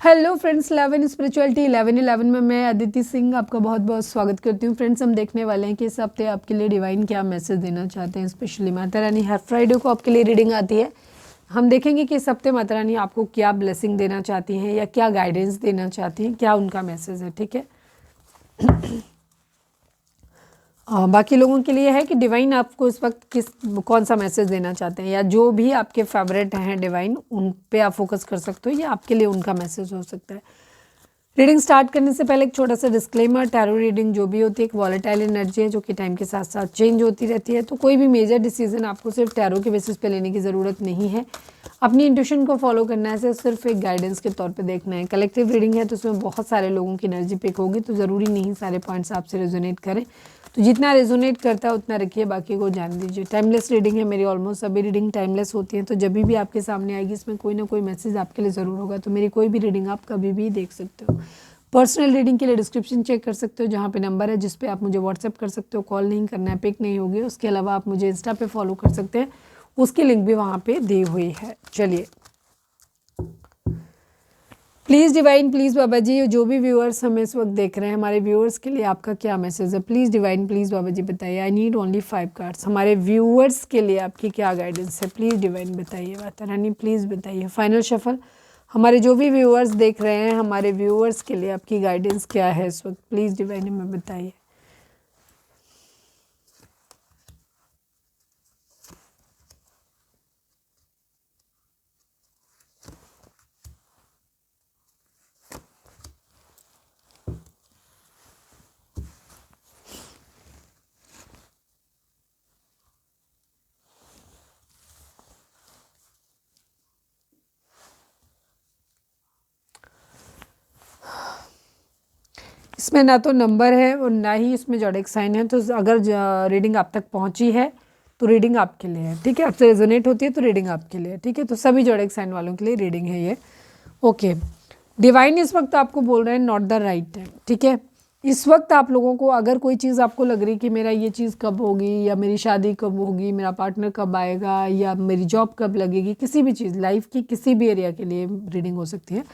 Hello friends, 11 spirituality 11 में मैं अदिति सिंह आपका बहुत बहुत स्वागत करती हूँ। फ्रेंड्स, हम देखने वाले हैं कि इस हफ्ते आपके लिए डिवाइन क्या मैसेज देना चाहते हैं। स्पेशली माता रानी हर फ्राइडे को आपके लिए रीडिंग आती है। हम देखेंगे कि इस हफ्ते माता रानी आपको क्या ब्लेसिंग देना चाहती हैं या क्या गाइडेंस देना चाहती हैं, क्या उनका मैसेज है। ठीक है, बाकी लोगों के लिए है कि डिवाइन आपको इस वक्त कौन सा मैसेज देना चाहते हैं, या जो भी आपके फेवरेट हैं डिवाइन उन पे आप फोकस कर सकते हो, या आपके लिए उनका मैसेज हो सकता है। रीडिंग स्टार्ट करने से पहले एक छोटा सा डिस्क्लेमर, टैरो रीडिंग जो भी होती है एक वॉलेटाइल एनर्जी है जो कि टाइम के साथ साथ चेंज होती रहती है। तो कोई भी मेजर डिसीजन आपको सिर्फ टैरो के बेसिस पे लेने की ज़रूरत नहीं है। अपनी इंट्यूशन को फॉलो करना है, सिर्फ एक गाइडेंस के तौर पे देखना है। कलेक्टिव रीडिंग है तो उसमें बहुत सारे लोगों की एनर्जी पिक होगी, तो ज़रूरी नहीं सारे पॉइंट्स आपसे रेजोनेट करें। तो जितना रेजोनेट करता है उतना रखिए, बाकी को जान दीजिए। टाइमलेस रीडिंग है मेरी, ऑलमोस्ट सभी रीडिंग टाइमलेस होती हैं। तो जब भी आपके सामने आएगी इसमें कोई ना कोई मैसेज आपके लिए ज़रूर होगा। तो मेरी कोई भी रीडिंग आप कभी भी देख सकते हो। पर्सनल रीडिंग के लिए डिस्क्रिप्शन चेक कर सकते हो, जहाँ पे नंबर है जिस पे आप मुझे व्हाट्सएप कर सकते हो। कॉल नहीं करना है, पिक नहीं होगी। उसके अलावा आप मुझे इंस्टा पे फॉलो कर सकते हैं, उसकी लिंक भी वहाँ पे दी हुई है। चलिए, प्लीज़ डिवाइन, प्लीज़ बाबा जी, जो भी व्यूअर्स हमें इस वक्त देख रहे हैं, हमारे व्यूअर्स के लिए आपका क्या मैसेज है। प्लीज़ डिवाइन, प्लीज़ बाबा जी बताइए। आई नीड ओनली 5 कार्ड्स। हमारे व्यूअर्स के लिए आपकी क्या गाइडेंस है, प्लीज़ डिवाइन बताइए। माता रानी प्लीज़ बताइए। फाइनल शफल, हमारे जो भी व्यूअर्स देख रहे हैं, हमारे व्यूअर्स के लिए आपकी गाइडेंस क्या है इस वक्त, प्लीज़ डिवाइन हमें बताइए। इसमें ना तो नंबर है और ना ही इसमें जोडिक साइन है। तो अगर रीडिंग आप तक पहुंची है तो रीडिंग आपके लिए है। ठीक है, आपसे रेजोनेट होती है तो रीडिंग आपके लिए है। ठीक है, तो सभी जोडिक साइन वालों के लिए रीडिंग है ये। ओके, डिवाइन इस वक्त आपको बोल रहे हैं नॉट द राइट टाइम। ठीक है, इस वक्त आप लोगों को अगर कोई चीज़ आपको लग रही कि मेरा ये चीज़ कब होगी, या मेरी शादी कब होगी, मेरा पार्टनर कब आएगा, या मेरी जॉब कब लगेगी, किसी भी चीज़ लाइफ की किसी भी एरिया के लिए रीडिंग हो सकती है।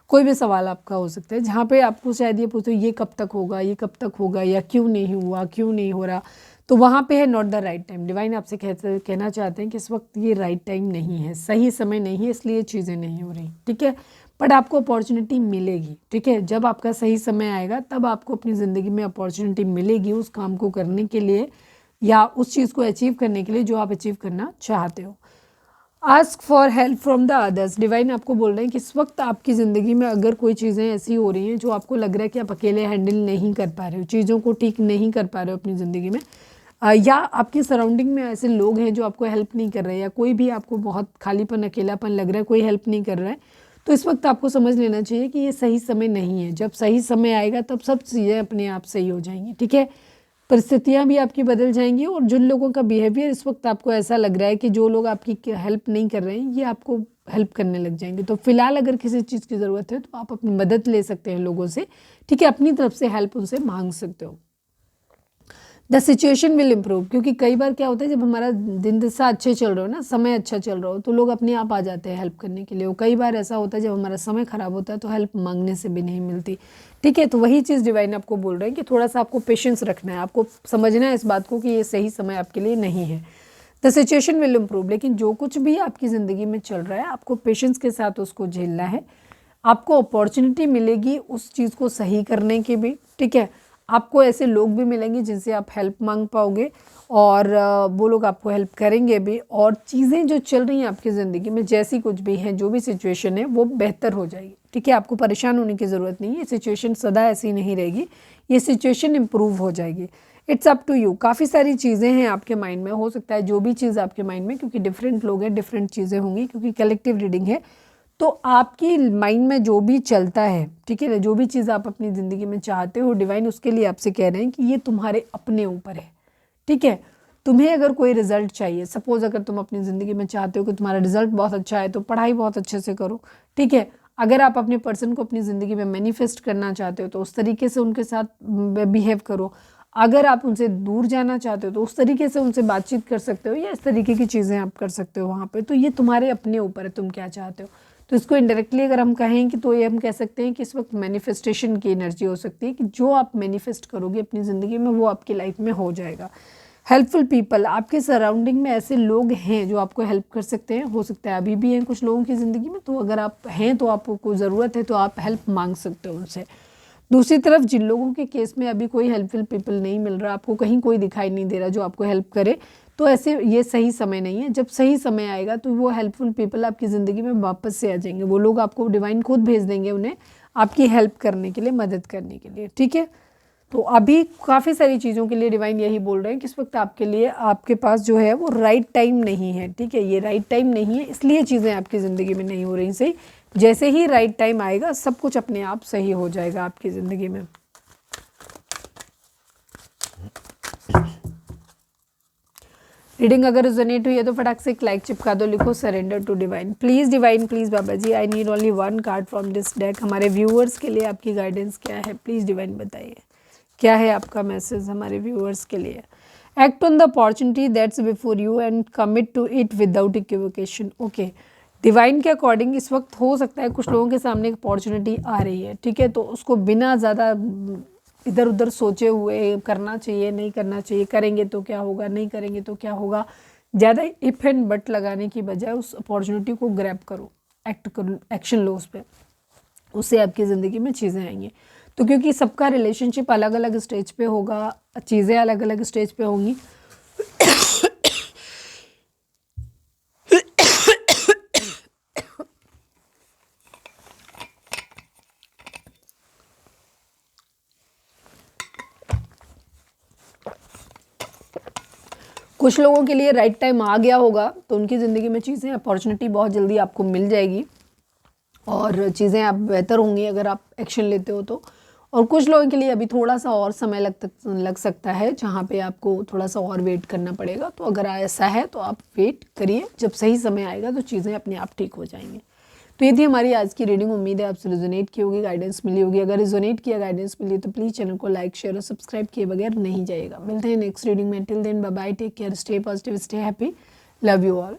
कोई भी सवाल आपका हो सकता है जहाँ पे आपको शायद ये पूछो ये कब तक होगा, ये कब तक होगा, या क्यों नहीं हुआ, क्यों नहीं हो रहा, तो वहाँ पे है not the right time. Divine आपसे कहना चाहते हैं कि इस वक्त ये राइट टाइम नहीं है, सही समय नहीं है, इसलिए चीज़ें नहीं हो रही। ठीक है, बट आपको अपॉर्चुनिटी मिलेगी। ठीक है, जब आपका सही समय आएगा तब आपको अपनी ज़िंदगी में अपॉर्चुनिटी मिलेगी उस काम को करने के लिए, या उस चीज़ को अचीव करने के लिए जो आप अचीव करना चाहते हो। Ask for help from the others. Divine आपको बोल रहे हैं कि इस वक्त आपकी ज़िंदगी में अगर कोई चीज़ें ऐसी हो रही हैं जो आपको लग रहा है कि आप अकेले हैंडल नहीं कर पा रहे हो, चीज़ों को ठीक नहीं कर पा रहे हो अपनी ज़िंदगी में, या आपकी सराउंडिंग में ऐसे लोग हैं जो आपको हेल्प नहीं कर रहे, या कोई भी आपको बहुत खालीपन अकेलापन लग रहा है, कोई हेल्प नहीं कर रहा है, तो इस वक्त आपको समझ लेना चाहिए कि ये सही समय नहीं है। जब सही समय आएगा तब सब चीज़ें अपने आप सही हो जाएंगी। ठीक है, परिस्थितियाँ भी आपकी बदल जाएंगी, और जिन लोगों का बिहेवियर इस वक्त आपको ऐसा लग रहा है कि जो लोग आपकी हेल्प नहीं कर रहे हैं ये आपको हेल्प करने लग जाएंगे। तो फिलहाल अगर किसी चीज़ की ज़रूरत है तो आप अपनी मदद ले सकते हैं लोगों से। ठीक है, अपनी तरफ से हेल्प उनसे मांग सकते हो। द सिचुएशन विल इम्प्रूव, क्योंकि कई बार क्या होता है जब हमारा दिन दिशा अच्छे चल रहा हो ना, समय अच्छा चल रहा हो, तो लोग अपने आप आ जाते हैं हेल्प करने के लिए। और कई बार ऐसा होता है जब हमारा समय खराब होता है तो हेल्प मांगने से भी नहीं मिलती। ठीक है, तो वही चीज़ डिवाइन आपको बोल रहे हैं कि थोड़ा सा आपको पेशेंस रखना है, आपको समझना है इस बात को कि ये सही समय आपके लिए नहीं है। द सिचुएशन विल इम्प्रूव, लेकिन जो कुछ भी आपकी ज़िंदगी में चल रहा है आपको पेशेंस के साथ उसको झेलना है। आपको अपॉर्चुनिटी मिलेगी उस चीज़ को सही करने की भी। ठीक है, आपको ऐसे लोग भी मिलेंगे जिनसे आप हेल्प मांग पाओगे, और वो लोग आपको हेल्प करेंगे भी, और चीज़ें जो चल रही हैं आपकी ज़िंदगी में जैसी कुछ भी हैं, जो भी सिचुएशन है वो बेहतर हो जाएगी। ठीक है, आपको परेशान होने की ज़रूरत नहीं है, ये सिचुएशन सदा ऐसी नहीं रहेगी, ये सिचुएशन इम्प्रूव हो जाएगी। It's up to you. काफ़ी सारी चीज़ें हैं आपके माइंड में, हो सकता है जो भी चीज़ आपके माइंड में, क्योंकि डिफरेंट लोग हैं डिफरेंट चीज़ें होंगी, क्योंकि कलेक्टिव रीडिंग है, तो आपकी माइंड में जो भी चलता है, ठीक है ना, जो भी चीज़ आप अपनी ज़िंदगी में चाहते हो, डिवाइन उसके लिए आपसे कह रहे हैं कि ये तुम्हारे अपने ऊपर है। ठीक है, तुम्हें अगर कोई रिजल्ट चाहिए, सपोज अगर तुम अपनी ज़िंदगी में चाहते हो कि तुम्हारा रिजल्ट बहुत अच्छा है तो पढ़ाई बहुत अच्छे से करो। ठीक है, अगर आप अपने पर्सन को अपनी ज़िंदगी में मैनिफेस्ट करना चाहते हो तो उस तरीके से उनके साथ बिहेव करो। अगर आप उनसे दूर जाना चाहते हो तो उस तरीके से उनसे बातचीत कर सकते हो, या इस तरीके की चीज़ें आप कर सकते हो वहाँ पे। तो ये तुम्हारे अपने ऊपर है, तुम क्या चाहते हो। तो इसको इनडायरेक्टली अगर हम कहें कि तो ये हम कह सकते हैं कि इस वक्त मैनिफेस्टेशन की एनर्जी हो सकती है कि जो आप मैनिफेस्ट करोगे अपनी ज़िंदगी में वो आपकी लाइफ में हो जाएगा। हेल्पफुल पीपल, आपके सराउंडिंग में ऐसे लोग हैं जो आपको हेल्प कर सकते हैं, हो सकता है अभी भी हैं कुछ लोगों की ज़िंदगी में, तो अगर आप हैं तो आपको ज़रूरत है तो आप हेल्प मांग सकते हो उनसे। दूसरी तरफ जिन लोगों के केस में अभी कोई हेल्पफुल पीपल नहीं मिल रहा, आपको कहीं कोई दिखाई नहीं दे रहा जो आपको हेल्प करे, तो ऐसे ये सही समय नहीं है। जब सही समय आएगा तो वो हेल्पफुल पीपल आपकी ज़िंदगी में वापस से आ जाएंगे। वो लोग आपको डिवाइन खुद भेज देंगे उन्हें आपकी हेल्प करने के लिए, मदद करने के लिए, ठीक है। तो अभी काफ़ी सारी चीज़ों के लिए डिवाइन यही बोल रहे हैं कि इस वक्त आपके लिए आपके पास जो है वो राइट टाइम नहीं है, ठीक है। ये राइट टाइम नहीं है, इसलिए चीज़ें आपकी ज़िंदगी में नहीं हो रही सही। जैसे ही राइट टाइम आएगा सब कुछ अपने आप सही हो जाएगा आपकी ज़िंदगी में। रीडिंग अगर रिजोनेट हुई है तो फटाक से एक लाइक चिपका दो, लिखो surrender to divine. Please divine, please Baba ji, I need only one card from this deck. हमारे व्यूअर्स के लिए आपकी गाइडेंस क्या है, प्लीज़ डिवाइन बताइए क्या है आपका मैसेज हमारे व्यूअर्स के लिए। Act on the opportunity that's before you and commit to it without equivocation. Okay, divine के अकॉर्डिंग इस वक्त हो सकता है कुछ लोगों के सामने एक अपॉर्चुनिटी आ रही है, ठीक है। तो उसको बिना ज़्यादा इधर उधर सोचे हुए करना चाहिए, नहीं करना चाहिए, करेंगे तो क्या होगा, नहीं करेंगे तो क्या होगा, ज़्यादा इफ एंड बट लगाने की बजाय उस अपॉर्चुनिटी को ग्रैब करो, एक्ट करो, एक्शन लो उस पर, उससे आपकी ज़िंदगी में चीज़ें आएंगी। तो क्योंकि सबका रिलेशनशिप अलग अलग स्टेज पे होगा, चीज़ें अलग अलग स्टेज पे होंगी, कुछ लोगों के लिए राइट टाइम आ गया होगा तो उनकी ज़िंदगी में चीज़ें, अपॉर्चुनिटी बहुत जल्दी आपको मिल जाएगी और चीज़ें आप बेहतर होंगी अगर आप एक्शन लेते हो तो। और कुछ लोगों के लिए अभी थोड़ा सा और समय लग सकता है, जहाँ पे आपको थोड़ा सा और वेट करना पड़ेगा। तो अगर ऐसा है तो आप वेट करिए, जब सही समय आएगा तो चीज़ें अपने आप ठीक हो जाएंगी। तो ये थी हमारी आज की रीडिंग। उम्मीद है आपसे रिजोनेट की होगी, गाइडेंस मिली होगी। अगर रिजोनेट किया, गाइडेंस मिली तो प्लीज़ चैनल को लाइक, शेयर और सब्सक्राइब किए बगैर नहीं जाइएगा। मिलते हैं नेक्स्ट रीडिंग में। Till then bye bye, take care, stay positive, stay happy, love you all.